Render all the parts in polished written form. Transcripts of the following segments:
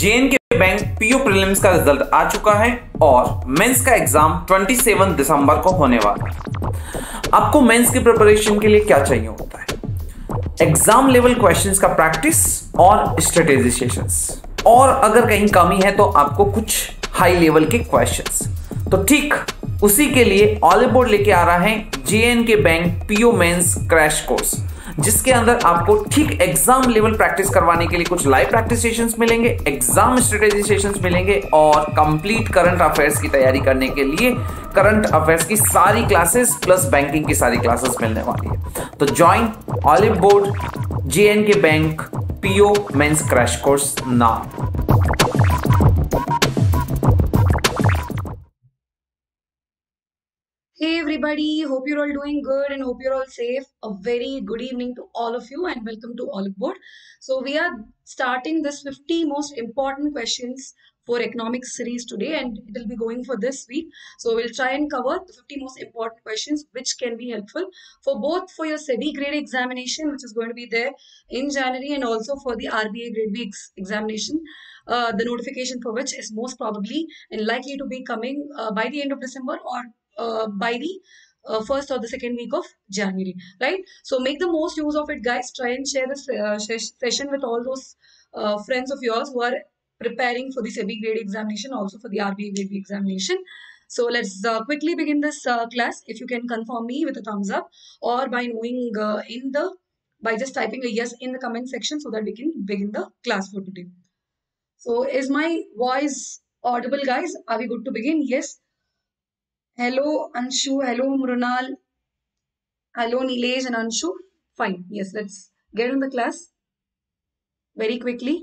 JNK bank PU prelims का result आ चुका है और मेंस का एग्जाम 27 दिसंबर को होने वाला है। आपको मेंस की प्रिपरेशन के लिए क्या चाहिए होता है? एग्जाम लेवल क्वेश्चंस का प्रैक्टिस और स्ट्रेटेजी सेशंस, और अगर कहीं कमी है तो आपको कुछ हाई लेवल के क्वेश्चंस। तो ठीक उसी के लिए ऑलिवबोर्ड लेके आ रहा है JNK bank PO mains crash course, जिसके अंदर आपको ठीक एग्जाम लेवल प्रैक्टिस करवाने के लिए कुछ लाइव प्रैक्टिस सेशंस मिलेंगे, एग्जाम स्ट्रेटेजी सेशंस मिलेंगे और कंप्लीट करंट अफेयर्स की तैयारी करने के लिए करंट अफेयर्स की सारी क्लासेस प्लस बैंकिंग की सारी क्लासेस मिलने वाली है। तो join Oliveboard J&K bank PO mains crash course now. Hey everybody, hope you're all doing good and hope you're all safe. A very good evening to all of you and welcome to Oliveboard. So we are starting this 50 most important questions for economics series today, and it will be going for this week. So we'll try and cover the 50 most important questions which can be helpful for both for your SEBI Grade A examination, which is going to be there in January, and also for the RBI Grade B examination. The notification for which is most probably and likely to be coming by the end of December or by the first or the second week of January, right? So make the most use of it, guys. Try and share this session with all those friends of yours who are preparing for the SEBI grade examination, also for the RBI grade B examination. So let's quickly begin this class. If you can confirm me with a thumbs up or by knowing by just typing a yes in the comment section so that we can begin the class for today. So is my voice audible, guys? Are we good to begin? Yes. Hello Anshu, hello Mrunal, hello Nilesh and Anshu. Fine, yes, let's get in the class very quickly.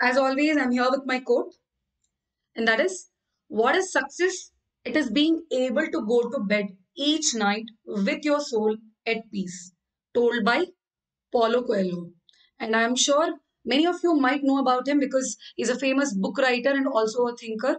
As always, I'm here with my quote, and that is, what is success? It is being able to go to bed each night with your soul at peace, told by Paulo Coelho. And I'm sure many of you might know about him because he's a famous book writer and also a thinker.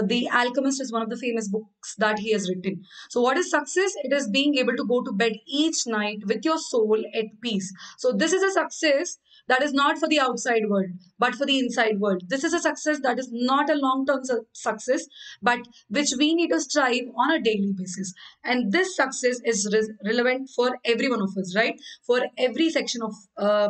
The Alchemist is one of the famous books that he has written. So what is success? It is being able to go to bed each night with your soul at peace. So this is a success that is not for the outside world, but for the inside world. This is a success that is not a long-term success, but which we need to strive on a daily basis. And this success is relevant for every one of us, right? For every section of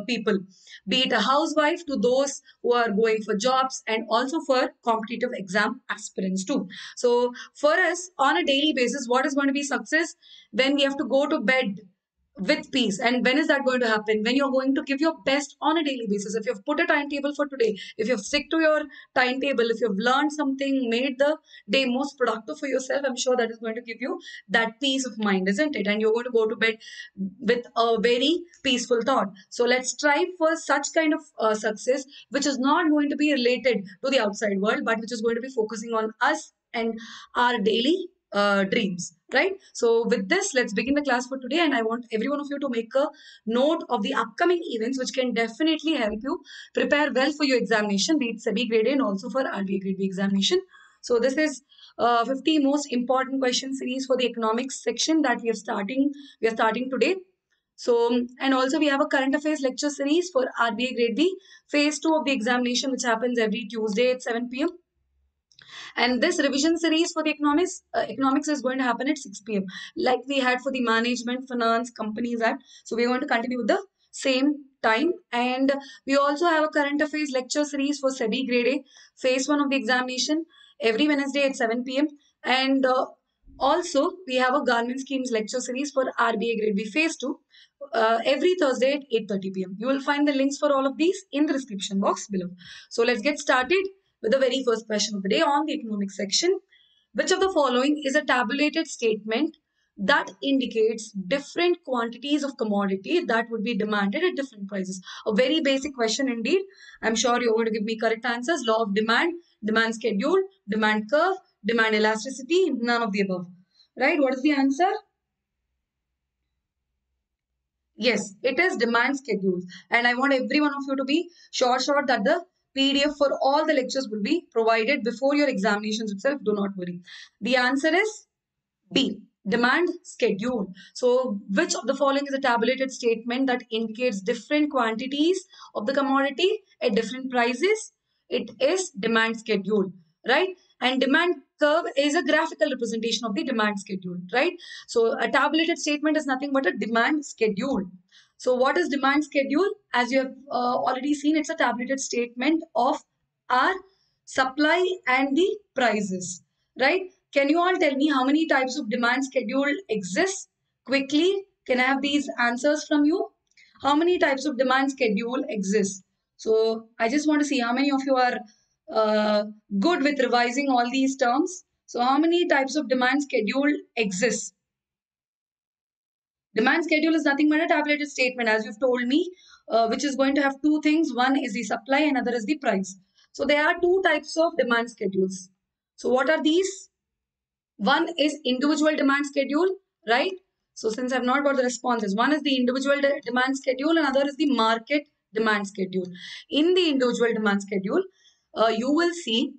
people, be it a housewife to those who are going for jobs and also for competitive exam aspirants too. So for us on a daily basis, what is going to be success? When we have to go to bed with peace. And when is that going to happen? When you're going to give your best on a daily basis. If you've put a timetable for today, if you've stick to your timetable, if you've learned something, made the day most productive for yourself, I'm sure that is going to give you that peace of mind, isn't it? And you're going to go to bed with a very peaceful thought. So let's strive for such kind of success, which is not going to be related to the outside world, but which is going to be focusing on us and our daily dreams, right? So with this, let's begin the class for today, and I want every one of you to make a note of the upcoming events which can definitely help you prepare well for your examination, be it SEBI grade A and also for RBI grade B examination. So this is 50 most important question series for the economics section that we are starting today. So, and also we have a current affairs lecture series for RBI grade B phase 2 of the examination, which happens every Tuesday at 7 p.m. And this revision series for the economics is going to happen at 6 p.m. like we had for the Management Finance Companies Act. So we're going to continue with the same time. And we also have a current affairs lecture series for SEBI grade A phase 1 of the examination every Wednesday at 7 p.m. And also we have a government schemes lecture series for RBI grade B phase 2 every Thursday at 8:30 p.m. You will find the links for all of these in the description box below. So let's get started with the very first question of the day on the economics section. Which of the following is a tabulated statement that indicates different quantities of commodity that would be demanded at different prices? A very basic question indeed. I'm sure you're going to give me correct answers. Law of demand, demand schedule, demand curve, demand elasticity, none of the above. Right? What is the answer? Yes, it is demand schedules. And I want every one of you to be sure that the PDF for all the lectures will be provided before your examinations itself. Do not worry. The answer is B. demand schedule. So which of the following is a tabulated statement that indicates different quantities of the commodity at different prices? It is demand schedule, right? And demand curve is a graphical representation of the demand schedule, right? So a tabulated statement is nothing but a demand schedule. So what is demand schedule? As you have already seen, it's a tabulated statement of our supply and the prices, right? Can you all tell me how many types of demand schedule exist? Quickly, can I have these answers from you? How many types of demand schedule exist? So I just want to see how many of you are good with revising all these terms. So how many types of demand schedule exist? Demand schedule is nothing but a tabulated statement, as you've told me, which is going to have two things. One is the supply, and other is the price. So there are two types of demand schedules. So what are these? One is individual demand schedule, right? So since I've not got the responses, one is the individual demand schedule, and other is the market demand schedule. In the individual demand schedule, you will see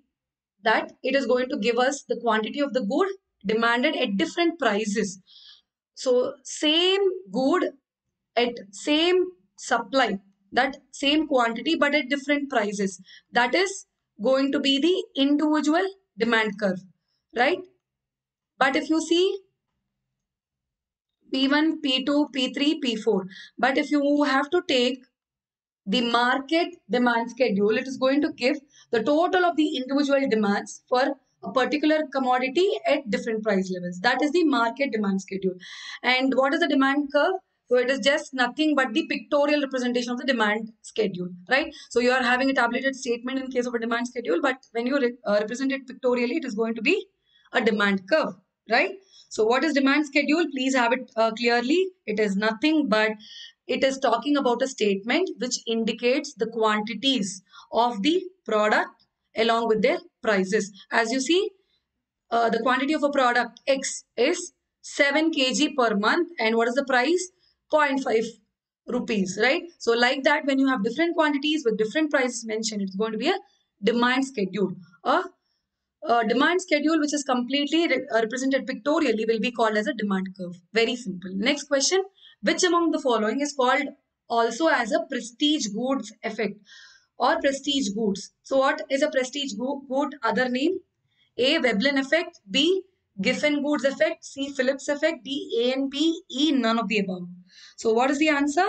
that it is going to give us the quantity of the good demanded at different prices. So same good at same supply, that same quantity but at different prices. That is going to be the individual demand curve, right? But if you see P1, P2, P3, P4, but if you have to take the market demand schedule, it is going to give the total of the individual demands for a particular commodity at different price levels. That is the market demand schedule. And what is the demand curve? So it is just nothing but the pictorial representation of the demand schedule, right? So you are having a tabulated statement in case of a demand schedule, but when you represent it pictorially, it is going to be a demand curve, right? So what is demand schedule? Please have it clearly. It is nothing but it is talking about a statement which indicates the quantities of the product along with their prices. As you see, the quantity of a product X is 7 kg per month, and what is the price? 0.5 rupees, right? So like that, when you have different quantities with different prices mentioned, it's going to be a demand schedule. A demand schedule which is completely represented pictorially will be called as a demand curve. Very simple. Next question. Which among the following is called also as a prestige goods effect or prestige goods? So what is a prestige good? Other name? A. Veblen effect. B. Giffen goods effect. C. Phillips effect. D. A and B. E. None of the above. So what is the answer?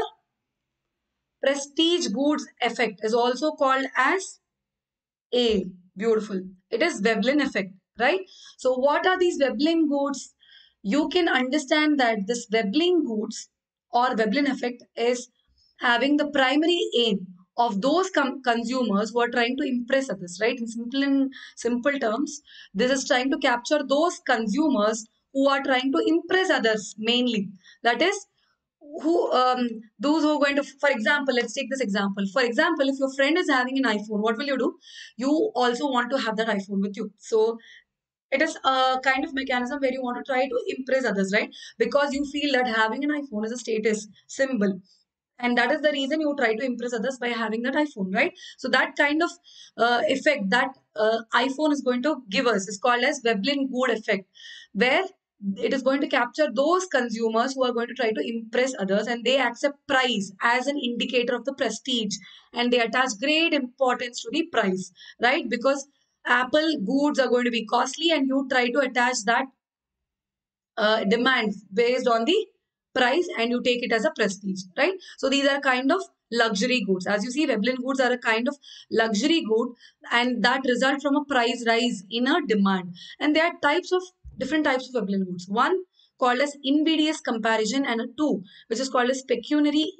Prestige goods effect is also called as A. Beautiful. It is Veblen effect, right? So what are these Veblen goods? You can understand that this Veblen goods or Veblen effect is having the primary aim of those consumers who are trying to impress others, right? In simple terms, this is trying to capture those consumers who are trying to impress others mainly. That is, who those who are going to, for example, let's take this example. For example, if your friend is having an iPhone, what will you do? You also want to have that iPhone with you. So it is a kind of mechanism where you want to try to impress others, right? Because you feel that having an iPhone is a status symbol, and that is the reason you try to impress others by having that iPhone, right? So that kind of effect that iPhone is going to give us is called as Veblen good effect, where it is going to capture those consumers who are going to try to impress others, and they accept price as an indicator of the prestige, and they attach great importance to the price, right? Because Apple goods are going to be costly, and you try to attach that demands based on the price, and you take it as a prestige, right? So these are kind of luxury goods. As you see, Veblen goods are a kind of luxury good, and that result from a price rise in a demand. And there are different types of Veblen goods. One called as invidious comparison, and a two which is called as pecuniary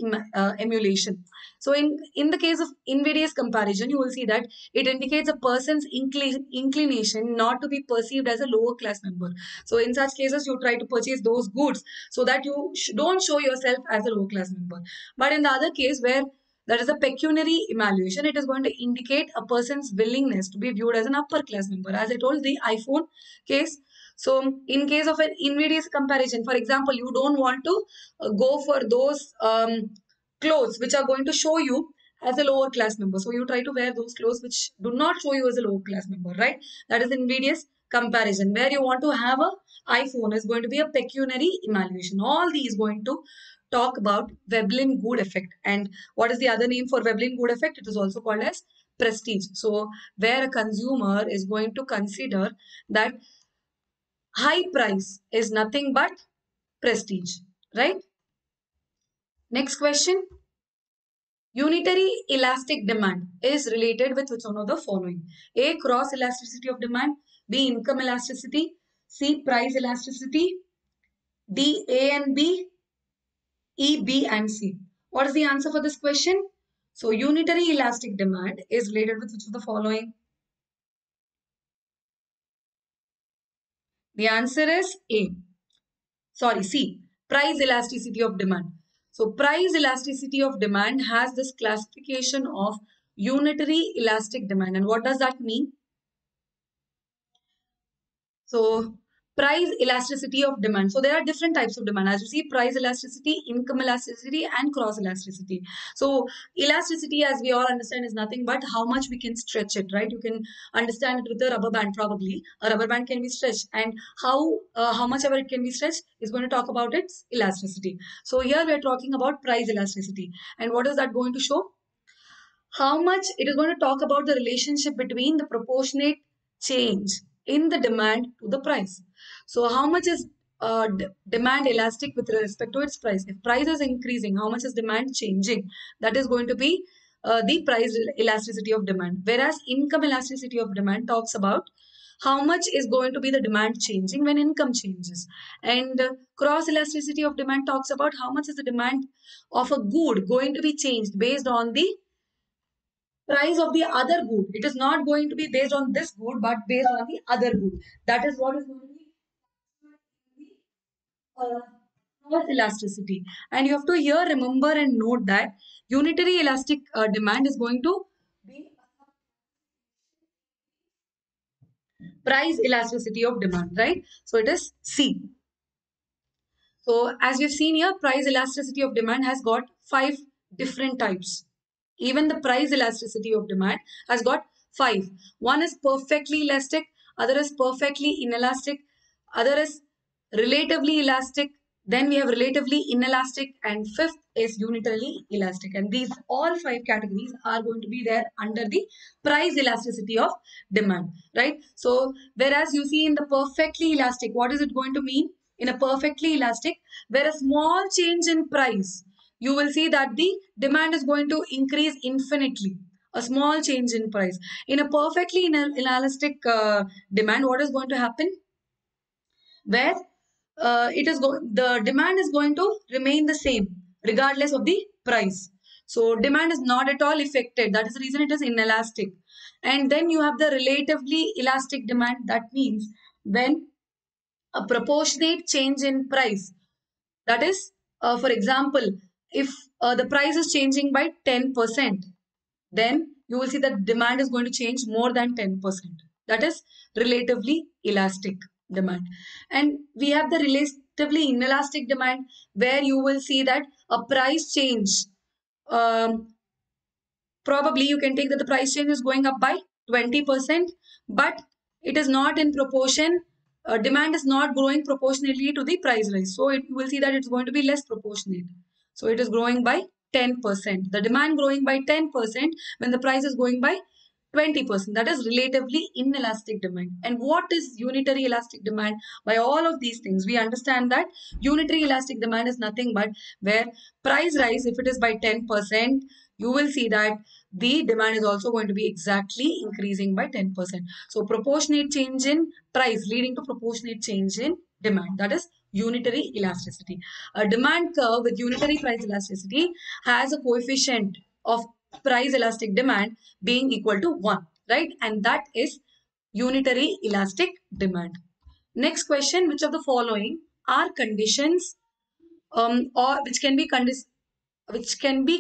emulation. So in the case of invidious comparison, you will see that it indicates a person's inclination not to be perceived as a lower class member. So in such cases, you try to purchase those goods so that you don't show yourself as a low class member. But in the other case, where there is a pecuniary evaluation, it is going to indicate a person's willingness to be viewed as an upper class member. As I told, the iPhone case. So in case of an invidious comparison, for example, you don't want to go for those clothes which are going to show you as a lower class member. So you try to wear those clothes which do not show you as a lower class member, right? That is invidious comparison, where you want to have a iPhone is going to be a pecuniary evaluation. All these going to talk about Veblen good effect. And what is the other name for Veblen good effect? It is also called as prestige. So where a consumer is going to consider that high price is nothing but prestige, right? Next question. Unitary elastic demand is related with which one of the following? A. Cross elasticity of demand. B. Income elasticity. C. Price elasticity. D. A and B. E, B and C. What is the answer for this question? So unitary elastic demand is related with which of the following? The answer is A. Sorry, C. Price elasticity of demand. So price elasticity of demand has this classification of unitary elastic demand. And what does that mean? So price elasticity of demand. So there are different types of demand. As you see, price elasticity, income elasticity, and cross elasticity. So elasticity, as we all understand, is nothing but how much we can stretch it, right? You can understand it with a rubber band probably. A rubber band can be stretched, and how much ever it can be stretched is going to talk about its elasticity. So here we are talking about price elasticity. And what is that going to show? How much it is going to talk about the relationship between the proportionate change in the demand to the price. So how much is demand elastic with respect to its price? If price is increasing, how much is demand changing? That is going to be the price elasticity of demand. Whereas income elasticity of demand talks about how much is going to be the demand changing when income changes. And cross elasticity of demand talks about how much is the demand of a good going to be changed based on the price of the other good. It is not going to be based on this good, but based on the other good. That is what is going to be uh, cross elasticity. And you have to here remember and note that unitary elastic demand is going to be price elasticity of demand, right? So it is C. So as we've seen here, price elasticity of demand has got 5 different types. Even the price elasticity of demand has got 5. One is perfectly elastic, other is perfectly inelastic, other is relatively elastic, then we have relatively inelastic, and fifth is unitarily elastic. And these all 5 categories are going to be there under the price elasticity of demand, right? So whereas you see in the perfectly elastic, what is it going to mean? In a perfectly elastic, where a small change in price, you will see that the demand is going to increase infinitely. A small change in price. In a perfectly inelastic demand, what is going to happen? Where the demand is going to remain the same regardless of the price. So demand is not at all affected. That is the reason it is inelastic. And then you have the relatively elastic demand. That means when a proportionate change in price, that is, for example, if the price is changing by 10%, then you will see that demand is going to change more than 10%. That is relatively elastic demand. And we have the relatively inelastic demand, where you will see that a price change, um, probably you can take that the price change is going up by 20%, but it is not in proportion. Demand is not growing proportionately to the price rise. So you will see that it's going to be less proportionate. So it is growing by 10%. The demand growing by 10% when the price is going by 20%. That is relatively inelastic demand. And what is unitary elastic demand? By all of these things, we understand that unitary elastic demand is nothing but where price rise, if it is by 10%, you will see that the demand is also going to be exactly increasing by 10%. So proportionate change in price leading to proportionate change in demand. That is unitary elasticity. A demand curve with unitary price elasticity has a coefficient of price elastic demand being equal to 1, right? And that is unitary elastic demand. Next question, which of the following are conditions or which can be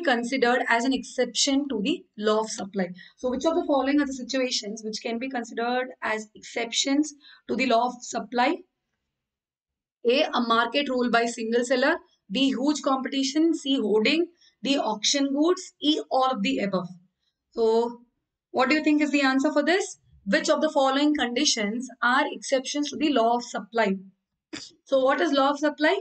considered as an exception to the law of supply? So which of the following are the situations which can be considered as exceptions to the law of supply? A market rule by single seller. B, huge competition. C, hoarding. D, auction goods. E, all of the above. So what do you think is the answer for this? Which of the following conditions are exceptions to the law of supply? So what is law of supply?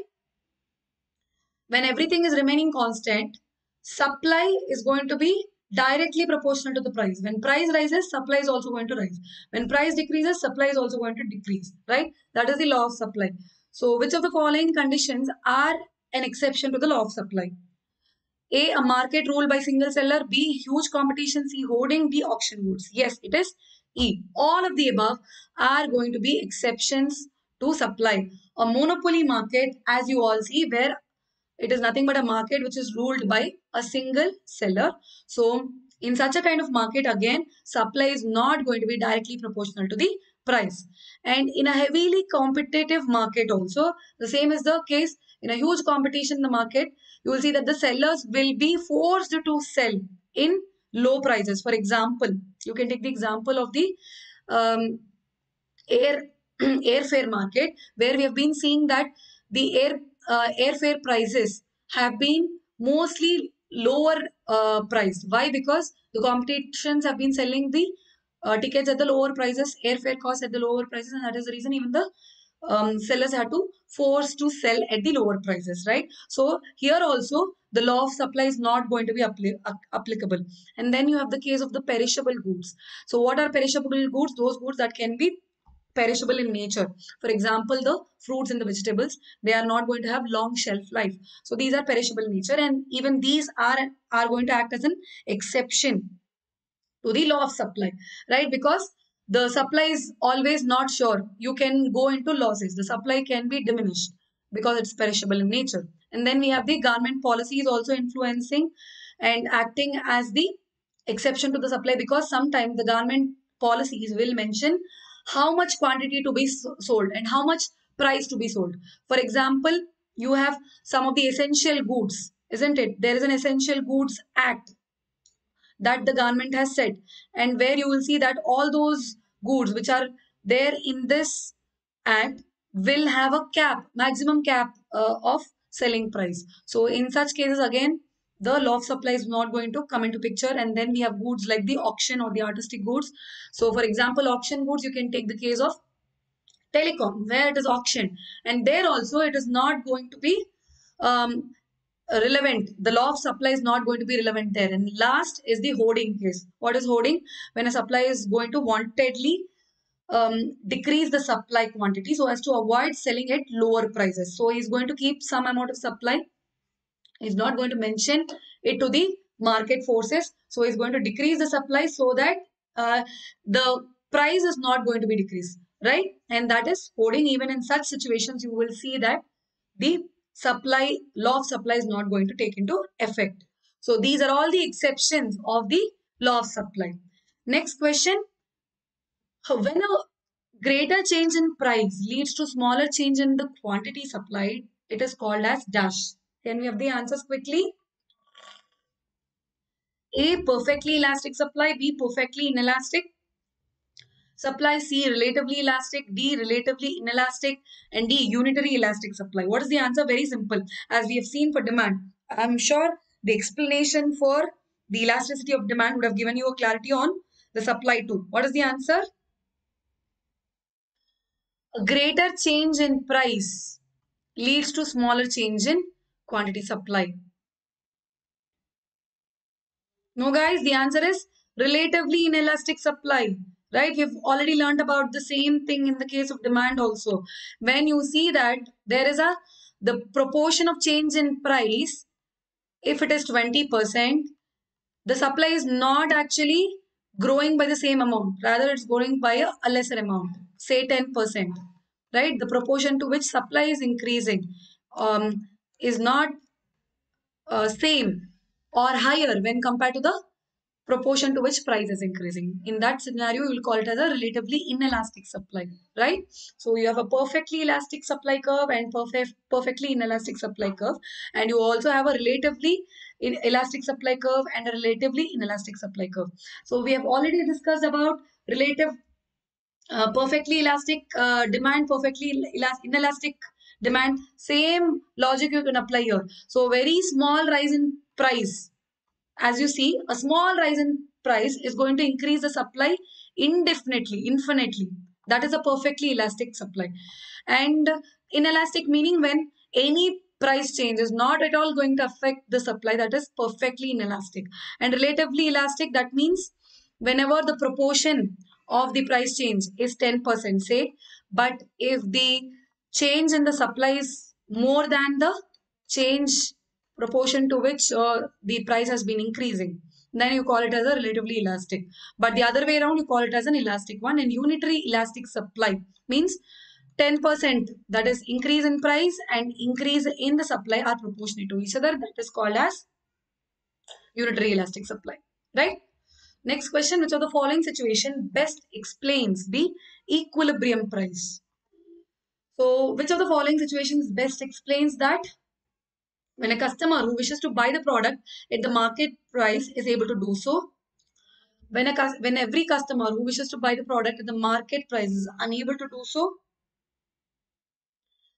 When everything is remaining constant, supply is going to be directly proportional to the price. When price rises, supply is also going to rise. When price decreases, supply is also going to decrease, right? That is the law of supply. So which of the following conditions are an exception to the law of supply? A market ruled by single seller. B, huge competition. C, hoarding. D, auction goods. Yes, it is E. All of the above are going to be exceptions to supply. A monopoly market, as you all see, where it is nothing but a market which is ruled by a single seller. So in such a kind of market, again, supply is not going to be directly proportional to the price. And in a heavily competitive market also, the same is the case. In a huge competition in the market, you will see that the sellers will be forced to sell in low prices. For example, you can take the example of the um, air airfare market, where we have been seeing that the airfare prices have been mostly lower priced. Why? Because the competitions have been selling the tickets at the lower prices, airfare costs at the lower prices, and that is the reason even the sellers had to force to sell at the lower prices, right? So here also the law of supply is not going to be applicable. And then you have the case of the perishable goods. So what are perishable goods? Those goods that can be perishable in nature. For example, the fruits and the vegetables, they are not going to have long shelf life. So these are perishable in nature, and even these are going to act as an exception to the law of supply, right? Because the supply is always not sure. You can go into losses. The supply can be diminished because it's perishable in nature. And then we have the government policies also influencing and acting as the exception to the supply, because sometimes the government policies will mention how much quantity to be sold and how much price to be sold. For example, you have some of the essential goods, isn't it? There is an Essential Goods Act that the government has set, and where you will see that all those goods which are there in this act will have a cap, maximum cap of selling price. So in such cases, again, the law of supply is not going to come into picture. And then we have goods like the auction or the artistic goods. So for example, auction goods, you can take the case of telecom, where it is auction, and there also it is not going to be um, relevant. The law of supply is not going to be relevant there. And last is the hoarding case. What is hoarding? When a supply is going to wantedly decrease the supply quantity so as to avoid selling at lower prices. So he's going to keep some amount of supply. He's not going to mention it to the market forces. So he's going to decrease the supply so that the price is not going to be decreased, right? And that is hoarding. Even in such situations, you will see that the supply law of supply is not going to take into effect. So these are all the exceptions of the law of supply. Next question. When a greater change in price leads to smaller change in the quantity supplied, it is called as dash. Can we have the answers quickly? A, perfectly elastic supply. B, perfectly inelastic supply. C, relatively elastic. D, relatively inelastic. And D, unitary elastic supply. What is the answer? Very simple. As we have seen for demand, I'm sure the explanation for the elasticity of demand would have given you a clarity on the supply too. What is the answer? A greater change in price leads to smaller change in quantity supply. No, guys, the answer is relatively inelastic supply, right? We've already learned about the same thing in the case of demand also. When you see that there is the proportion of change in price, if it is 20%, the supply is not actually growing by the same amount. Rather, it's growing by a lesser amount, say 10%, right? The proportion to which supply is increasing is not same or higher when compared to the proportion to which price is increasing. In that scenario, you will call it as a relatively inelastic supply, right? So you have a perfectly elastic supply curve and perfectly inelastic supply curve, and you also have a relatively elastic supply curve and a relatively inelastic supply curve. So we have already discussed about relative perfectly elastic demand, perfectly inelastic demand. Same logic you can apply here. So very small rise in price, as you see, a small rise in price is going to increase the supply indefinitely, infinitely. That is a perfectly elastic supply. And inelastic meaning when any price change is not at all going to affect the supply, that is perfectly inelastic. And relatively elastic, that means whenever the proportion of the price change is 10%, say, but if the change in the supply is more than the change proportion to which the price has been increasing, then you call it as a relatively elastic. But the other way around, you call it as an elastic one. And unitary elastic supply means 10%, that is increase in price and increase in the supply are proportionate to each other. That is called as unitary elastic supply, right? Next question, which of the following situation best explains the equilibrium price? So which of the following situations best explains that? When a customer who wishes to buy the product at the market price is able to do so. When every customer who wishes to buy the product at the market price is unable to do so.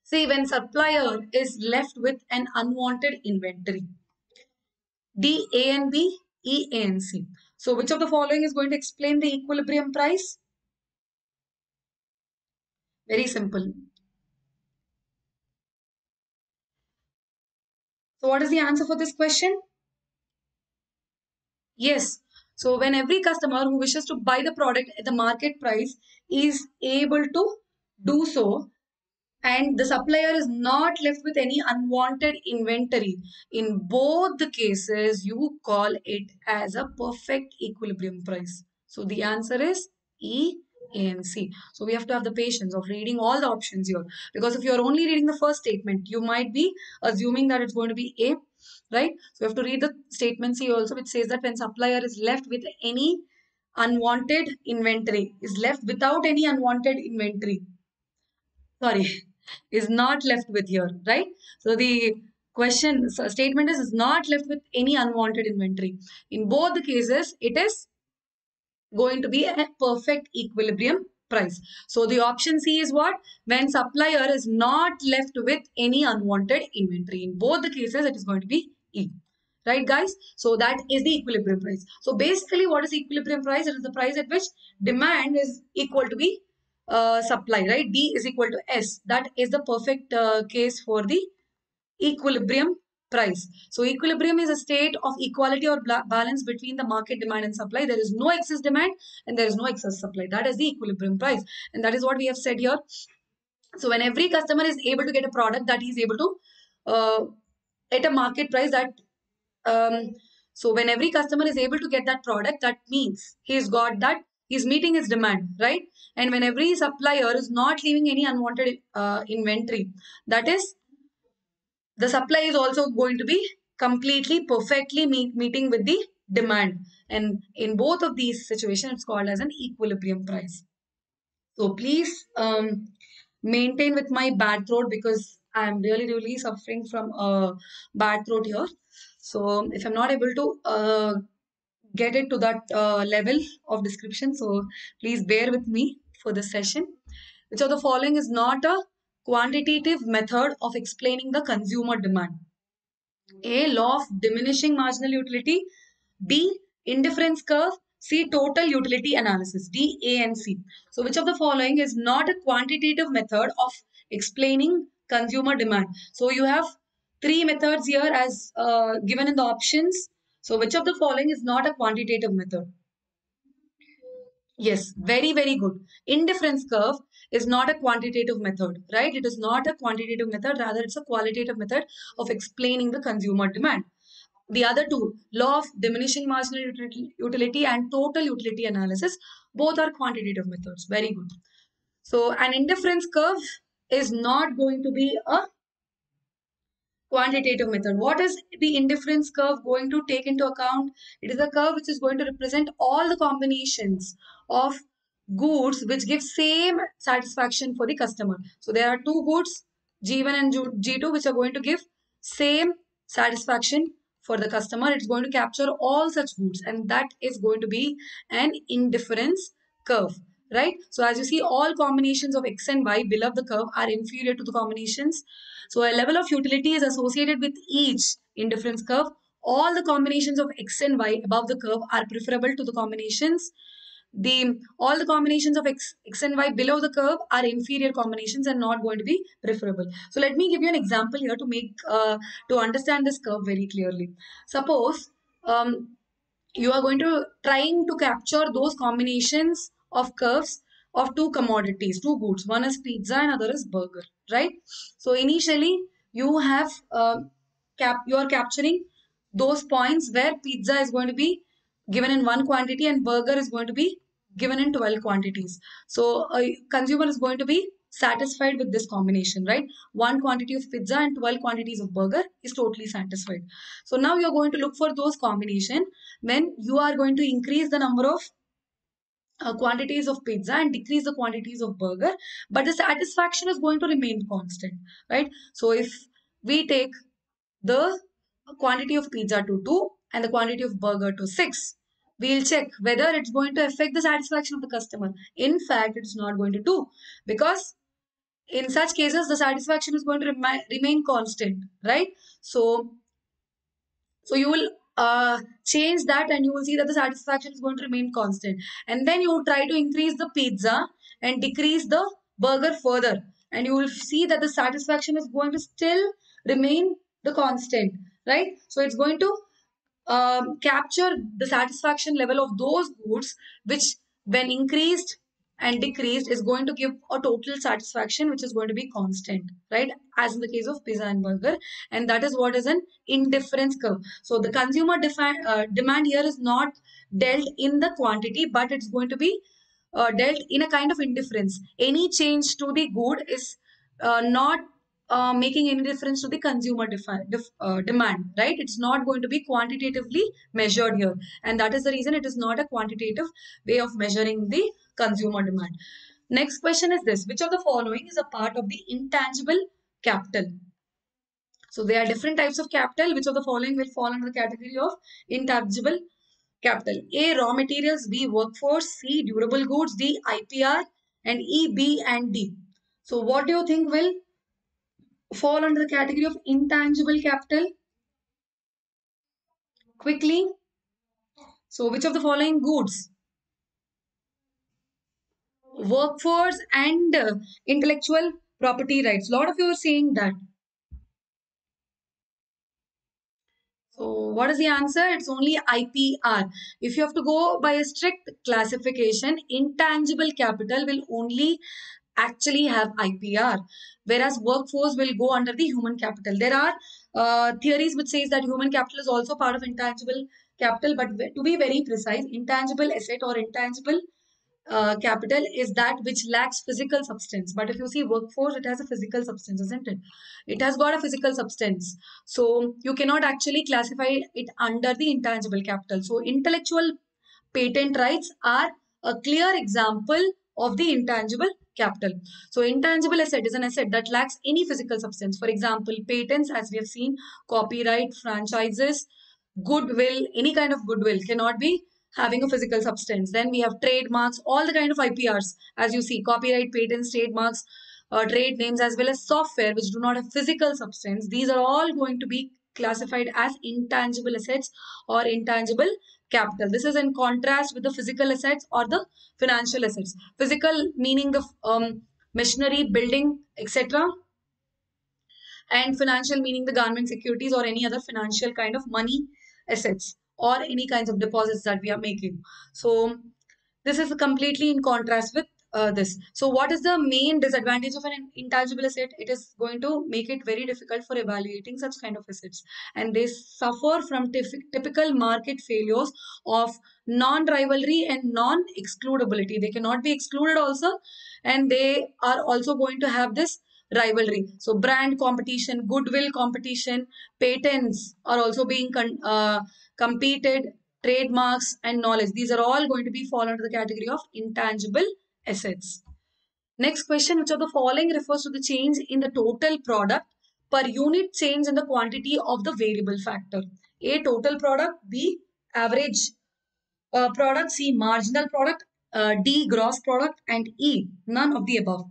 See, when supplier is left with an unwanted inventory. D, A and B, E, A and C. So which of the following is going to explain the equilibrium price? Very simple. So what is the answer for this question? Yes. So when every customer who wishes to buy the product at the market price is able to do so, and the supplier is not left with any unwanted inventory, in both the cases you call it as a perfect equilibrium price. So the answer is E, A and C. So we have to have the patience of reading all the options here, because if you're only reading the first statement, you might be assuming that it's going to be A, right? So you have to read the statement C also, which says that when supplier is left with any unwanted inventory, is left without any unwanted inventory, sorry, is not left with here, right? So the statement is not left with any unwanted inventory. In both the cases, it is going to be a perfect equilibrium price. So the option C is what? When supplier is not left with any unwanted inventory. In both the cases, it is going to be E. Right, guys? So that is the equilibrium price. So basically, what is equilibrium price? It is the price at which demand is equal to the supply, right? D is equal to S. That is the perfect case for the equilibrium price. So equilibrium is a state of equality or balance between the market demand and supply. There is no excess demand and there is no excess supply. That is the equilibrium price. And that is what we have said here. So when every customer is able to get a product that he is able to at a market price, that so when every customer is able to get that product, that means he's got that, he's meeting his demand, right? And when every supplier is not leaving any unwanted inventory, that is, the supply is also going to be completely perfectly meeting with the demand. And in both of these situations, it's called as an equilibrium price. So please maintain with my bad throat, because I'm really suffering from a bad throat here. So if I'm not able to get it to that level of description, so please bear with me for this session. Which of the following is not a quantitative method of explaining the consumer demand? A, law of diminishing marginal utility. B, indifference curve. C, total utility analysis. D, A and C. So which of the following is not a quantitative method of explaining consumer demand? So you have three methods here as given in the options. So which of the following is not a quantitative method? Yes, very good. Indifference curve is not a quantitative method, right? It is not a quantitative method, rather it's a qualitative method of explaining the consumer demand. The other two, law of diminishing marginal utility and total utility analysis, both are quantitative methods. Very good. So an indifference curve is not going to be a quantitative method. What is the indifference curve going to take into account? It is a curve which is going to represent all the combinations of goods which give same satisfaction for the customer. So there are two goods, G1 and G2, which are going to give same satisfaction for the customer. It's going to capture all such goods, and that is going to be an indifference curve, right? So as you see, all combinations of X and Y below the curve are inferior to the combinations. So a level of utility is associated with each indifference curve. All the combinations of X and Y above the curve are preferable to the combinations the all the combinations of x and y below the curve are inferior combinations and not going to be preferable. So let me give you an example here to make to understand this curve very clearly. Suppose you are going to trying to capture those combinations of curves of two commodities, two goods. One is pizza and other is burger, right? So initially you have you are capturing those points where pizza is going to be given in one quantity and burger is going to be given in 12 quantities. So a consumer is going to be satisfied with this combination, right? One quantity of pizza and 12 quantities of burger is totally satisfied. So now you're going to look for those combination when you are going to increase the number of quantities of pizza and decrease the quantities of burger, but the satisfaction is going to remain constant, right? So if we take the quantity of pizza to 2 and the quantity of burger to 6, we'll check whether it's going to affect the satisfaction of the customer. In fact, it's not going to do, because in such cases the satisfaction is going to remain constant, right? So you will change that and you will see that the satisfaction is going to remain constant. And then you try to increase the pizza and decrease the burger further. And you will see that the satisfaction is going to still remain the constant, right? So it's going to capture the satisfaction level of those goods which when increased and decreased is going to give a total satisfaction which is going to be constant, right, as in the case of pizza and burger. And that is what is an indifference curve. So the consumer demand here is not dealt in the quantity, but it's going to be dealt in a kind of indifference. Any change to the good is not making any difference to the consumer demand, right? It's not going to be quantitatively measured here. And that is the reason it is not a quantitative way of measuring the consumer demand. Next question is this: which of the following is a part of the intangible capital? So there are different types of capital. Which of the following will fall under the category of intangible capital? A, raw materials; B, workforce; C, durable goods; D, IPR; and E, B and D. So what do you think will fall under the category of intangible capital? Quickly. So which of the following goods? Workforce and intellectual property rights. A lot of you are saying that. So what is the answer? It's only IPR. If you have to go by a strict classification, intangible capital will only actually have IPR, whereas workforce will go under the human capital. There are theories which says that human capital is also part of intangible capital, but to be very precise, intangible asset or intangible capital is that which lacks physical substance. But if you see workforce, it has a physical substance, isn't it? It has got a physical substance. So you cannot actually classify it under the intangible capital. So intellectual patent rights are a clear example of the intangible capital. So intangible asset is an asset that lacks any physical substance. For example, patents, as we have seen, copyright, franchises, goodwill, any kind of goodwill cannot be having a physical substance. Then we have trademarks, all the kind of IPRs, as you see, copyright, patents, trademarks, trade names, as well as software which do not have physical substance. These are all going to be classified as intangible assets or intangible capital. This is in contrast with the physical assets or the financial assets. Physical meaning the machinery, building, etc., and financial meaning the government securities or any other financial kind of money assets or any kinds of deposits that we are making. So this is completely in contrast with this. So what is the main disadvantage of an intangible asset? It is going to make it very difficult for evaluating such kind of assets, and they suffer from typical market failures of non-rivalry and non-excludability. They cannot be excluded also, and they are also going to have this rivalry. So brand competition, goodwill competition, patents are also being competed, trademarks and knowledge. These are all going to be fall under the category of intangible assets. Next question: which of the following refers to the change in the total product per unit change in the quantity of the variable factor? A, total product; B, average product; C, marginal product; D, gross product; and E, none of the above.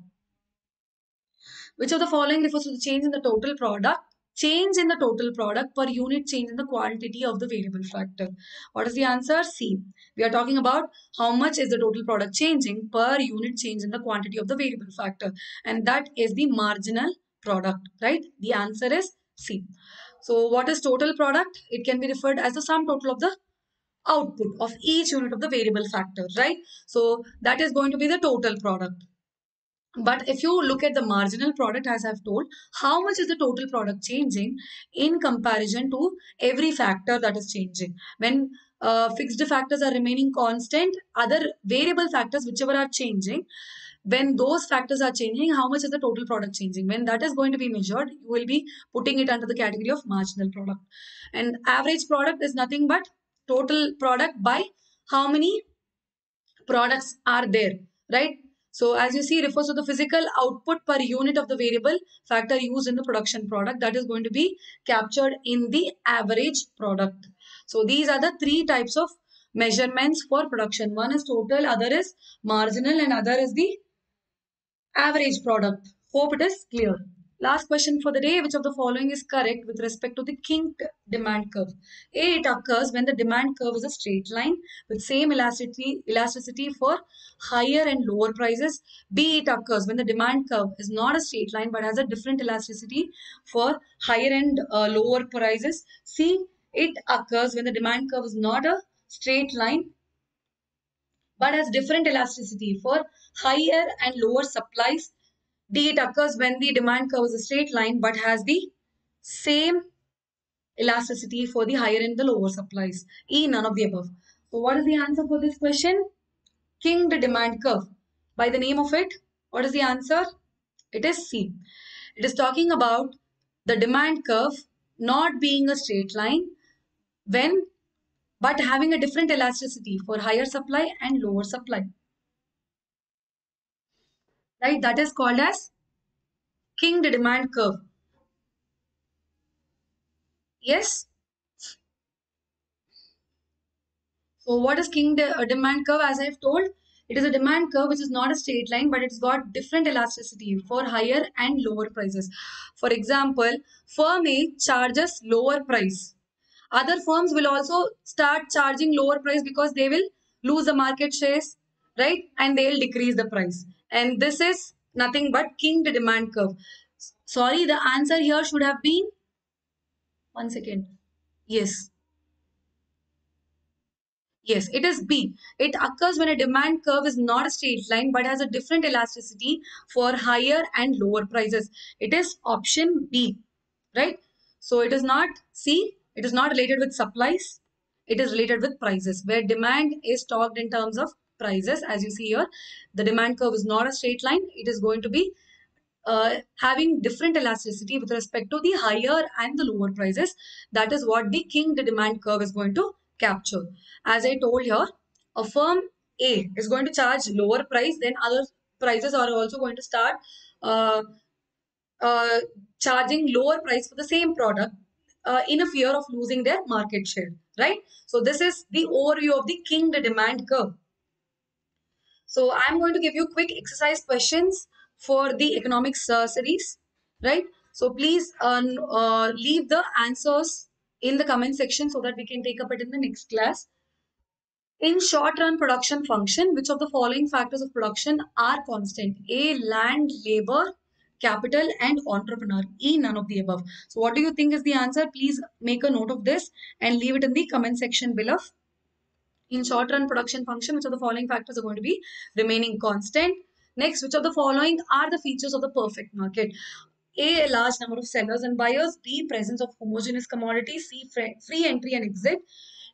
Which of the following refers to the change in the total product change in the total product per unit change in the quantity of the variable factor. What is the answer? C. We are talking about how much is the total product changing per unit change in the quantity of the variable factor, and that is the marginal product, right? The answer is C. So what is total product? It can be referred as the sum total of the output of each unit of the variable factor, right? So that is going to be the total product. But if you look at the marginal product, as I've told, how much is the total product changing in comparison to every factor that is changing? When fixed factors are remaining constant, other variable factors, whichever are changing, when those factors are changing, how much is the total product changing? When that is going to be measured, you will be putting it under the category of marginal product. And average product is nothing but total product by how many products are there, right? So as you see, refers to the physical output per unit of the variable factor used in the production product that is going to be captured in the average product. So these are the three types of measurements for production. One is total, other is marginal, and other is the average product. Hope it is clear. Last question for the day. Which of the following is correct with respect to the kinked demand curve? A. It occurs when the demand curve is a straight line with same elasticity for higher and lower prices. B. It occurs when the demand curve is not a straight line but has a different elasticity for higher and lower prices. C. It occurs when the demand curve is not a straight line but has different elasticity for higher and lower supplies. D. It occurs when the demand curve is a straight line but has the same elasticity for the higher and the lower supplies. E. None of the above. So what is the answer for this question? Kinked demand curve. By the name of it, what is the answer? It is C. It is talking about the demand curve not being a straight line when but having a different elasticity for higher supply and lower supply. Right? That is called as kinked demand curve. Yes? So what is demand curve? As I've told, it is a demand curve which is not a straight line, but it's got different elasticity for higher and lower prices. For example, firm A charges lower price. Other firms will also start charging lower price because they will lose the market shares, right? And they'll decrease the price. And this is nothing but kinked demand curve. Sorry, the answer here should have been, one second. Yes. Yes, it is B. It occurs when a demand curve is not a straight line but has a different elasticity for higher and lower prices. It is option B, right? So it is not C. It is not related with supplies. It is related with prices, where demand is talked in terms of prices. As you see here, the demand curve is not a straight line. It is going to be having different elasticity with respect to the higher and the lower prices. That is what the kinked demand curve is going to capture. As I told here, a firm A is going to charge lower price, then other prices are also going to start uh, uh, charging lower price for the same product in a fear of losing their market share, right? So this is the overview of the kinked demand curve. So I'm going to give you quick exercise questions for the economics series, right? So please leave the answers in the comment section so that we can take up it in the next class. In short run production function, which of the following factors of production are constant? A, land, labor, capital, and entrepreneur. E, none of the above. So what do you think is the answer? Please make a note of this and leave it in the comment section below. In short run production function, which of the following factors are going to be remaining constant? Next, which of the following are the features of the perfect market? A large number of sellers and buyers. B, presence of homogeneous commodities. C, free entry and exit.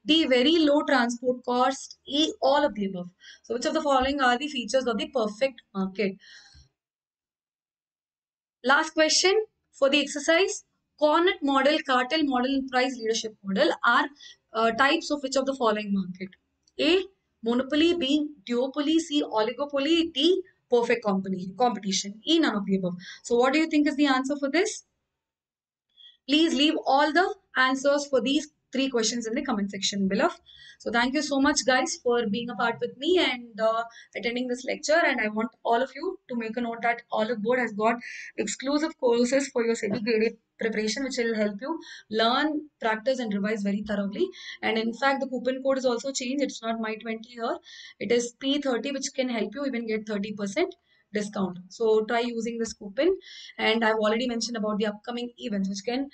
D, very low transport cost. E, all of the above. So which of the following are the features of the perfect market? Last question for the exercise. Cornet model, cartel model, and price leadership model are types of which of the following market? A, monopoly. B, duopoly. C, oligopoly. D, perfect competition. E, none of the above. So what do you think is the answer for this? Please leave all the answers for these three questions in the comment section below. So thank you so much guys for being a part with me and attending this lecture. And I want all of you to make a note that Oliveboard has got exclusive courses for your SEBI Grade A preparation which will help you learn, practice, and revise very thoroughly. And in fact, the coupon code is also changed. It's not my20 here. It is P30, which can help you even get 30% discount. So try using this coupon. And I've already mentioned about the upcoming events which can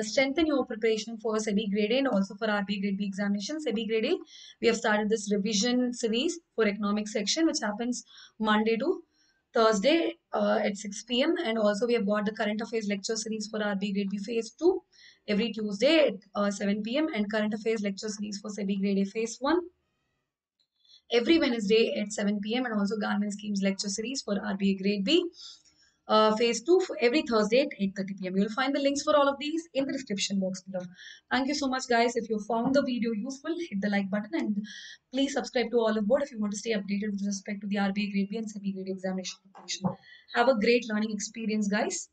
strengthen your preparation for SEBI Grade A and also for RBI Grade B examination. SEBI Grade A, we have started this revision series for economic section, which happens Monday to Thursday at 6 p.m. And also we have got the current affairs lecture series for RBI Grade B Phase 2 every Tuesday at 7 p.m. and current affairs lecture series for SEBI Grade A Phase 1 every Wednesday at 7 p.m. and also government schemes lecture series for RBA Grade B Phase 2 for every Thursday at 8:30 p.m. You'll find the links for all of these in the description box below. Thank you so much, guys. If you found the video useful, hit the like button and please subscribe to Oliveboard if you want to stay updated with respect to the RBA Grade B and SEBI Grade examination preparation. Have a great learning experience, guys.